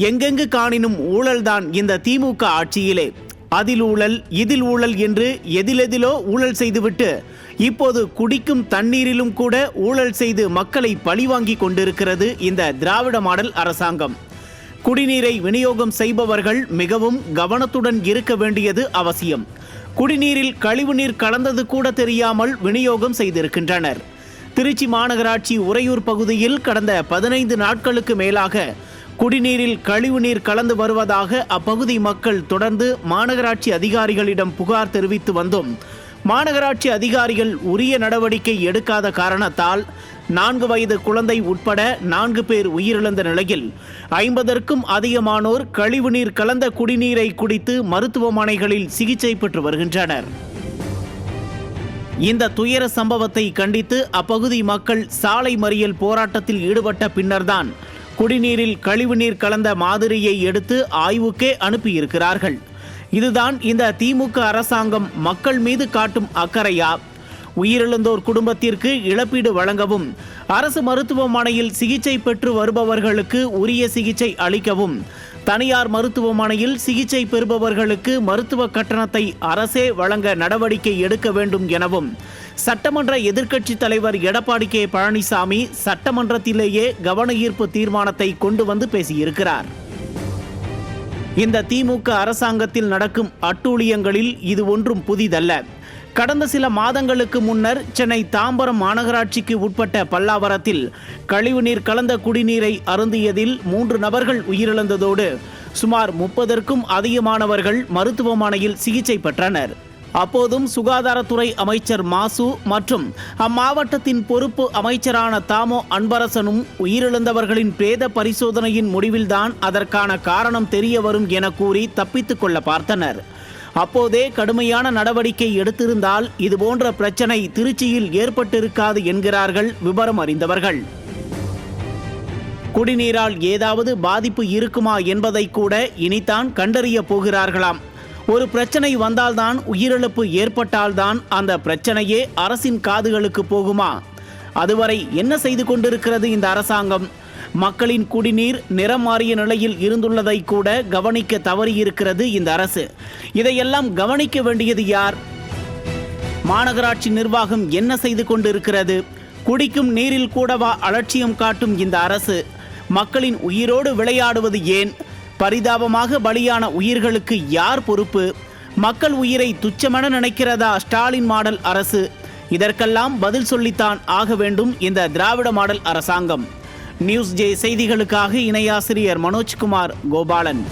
எங்கெங்கு காணினும் ஊழல்தான் இந்த திமுக ஆட்சியிலே. அதில் ஊழல் இதில் ஊழல் என்று எதிலெதிலோ ஊழல் செய்துவிட்டு இப்போது குடிக்கும் தண்ணீரிலும் கூட ஊழல் செய்து மக்களை பழிவாங்கி கொண்டிருக்கிறது இந்த திராவிட மாடல் அரசாங்கம். குடிநீரை விநியோகம் செய்பவர்கள் மிகவும் கவனத்துடன் இருக்க வேண்டியது அவசியம். குடிநீரில் கழிவுநீர் கலந்தது கூட தெரியாமல் விநியோகம் செய்திருக்கின்றனர். திருச்சி மாநகராட்சி உறையூர் பகுதியில் கடந்த 15 நாட்களுக்கு மேலாக குடிநீரில் கழிவுநீர் கலந்து வருவதாக அப்பகுதி மக்கள் தொடர்ந்து மாநகராட்சி அதிகாரிகளிடம் புகார் தெரிவித்து வந்தோம். மாநகராட்சி அதிகாரிகள் உரிய நடவடிக்கை எடுக்காத காரணத்தால் 4 வயது குழந்தை உட்பட 4 பேர் உயிரிழந்த நிலையில் 50க்கும் அதிகமானோர் கழிவுநீர் கலந்த குடிநீரை குடித்து மருத்துவமனைகளில் சிகிச்சை பெற்று வருகின்றனர். இந்த துயர சம்பவத்தை கண்டித்து அப்பகுதி மக்கள் சாலை மறியல் போராட்டத்தில் ஈடுபட்ட பின்னர்தான் குடிநீரில் கழிவுநீர் கலந்த மாதிரியை எடுத்து ஆய்வுக்கே அனுப்பியிருக்கிறார்கள். இதுதான் இந்த திமுக அரசாங்கம் மக்கள் மீது காட்டும் அக்கறையா? உயிரிழந்தோர் குடும்பத்திற்கு இழப்பீடு வழங்கவும், அரசு மருத்துவமனையில் சிகிச்சை பெற்று வருபவர்களுக்கு உரிய சிகிச்சை அளிக்கவும், தனியார் மருத்துவமனையில் சிகிச்சை பெறுபவர்களுக்கு மருத்துவ கட்டணத்தை அரசே வழங்க நடவடிக்கை எடுக்க வேண்டும் எனவும் சட்டமன்ற எதிர்க்கட்சி தலைவர் எடப்பாடி கே பழனிசாமி சட்டமன்றத்திலேயே கவன ஈர்ப்பு தீர்மானத்தை கொண்டு வந்து பேசியிருக்கிறார். இந்த திமுக அரசாங்கத்தில் நடக்கும் அட்டூழியங்களில் இது ஒன்றும் புதிதல்ல. கடந்த சில மாதங்களுக்கு முன்னர் சென்னை தாம்பரம் மாநகராட்சிக்கு உட்பட்ட பல்லாவரத்தில் கழிவுநீர் கலந்த குடிநீரை அருந்தியதில் 3 நபர்கள் உயிரிழந்ததோடு சுமார் 30க்கும் அதிகமானவர்கள் மருத்துவமனையில் சிகிச்சை பெற்றனர். அப்போதும் சுகாதாரத்துறை அமைச்சர் மாசு மற்றும் அம்மாவட்டத்தின் பொறுப்பு அமைச்சரான தாமோ அன்பரசனும் உயிரிழந்தவர்களின் பிரேத பரிசோதனையின் முடிவில்தான் அதற்கான காரணம் தெரிய வரும் என கூறி தப்பித்துக் கொள்ள பார்த்தனர். அப்போதே கடுமையான நடவடிக்கை எடுத்திருந்தால் இதுபோன்ற பிரச்சனை திருச்சியில் ஏற்பட்டிருக்காது என்கிறார்கள் விவரம் அறிந்தவர்கள். குடிநீரால் ஏதாவது பாதிப்பு இருக்குமா என்பதை கூட இனித்தான் கண்டறிய போகிறார்களாம். ஒரு பிரச்சனை வந்தால்தான், உயிரிழப்பு ஏற்பட்டால்தான் அந்த பிரச்சனையே அரசின் காதுகளுக்கு போகுமா? அதுவரை என்ன செய்து கொண்டிருக்கிறது இந்த அரசாங்கம்? மக்களின் குடிநீர் நிறம் மாறிய நிலையில் இருந்துள்ளதை கூட கவனிக்க தவறியிருக்கிறது இந்த அரசு. இதையெல்லாம் கவனிக்க வேண்டியது யார்? மாநகராட்சி நிர்வாகம் என்ன செய்து கொண்டிருக்கிறது? குடிக்கும் நீரில் கூடவா அலட்சியம் காட்டும் இந்த அரசு? மக்களின் உயிரோடு விளையாடுவது ஏன்? பரிதாபமாக பலியான உயிர்களுக்கு யார் பொறுப்பு? மக்கள் உயிரை துச்சமென நினைக்கிறதா ஸ்டாலின் மாடல் அரசு? இதற்கெல்லாம் பதில் சொல்லித்தான் ஆக வேண்டும் இந்த திராவிட மாடல் அரசாங்கம். நியூஸ் ஜே செய்திகளுக்காக இணையாசிரியர் மனோஜ்குமார் கோபாலன்.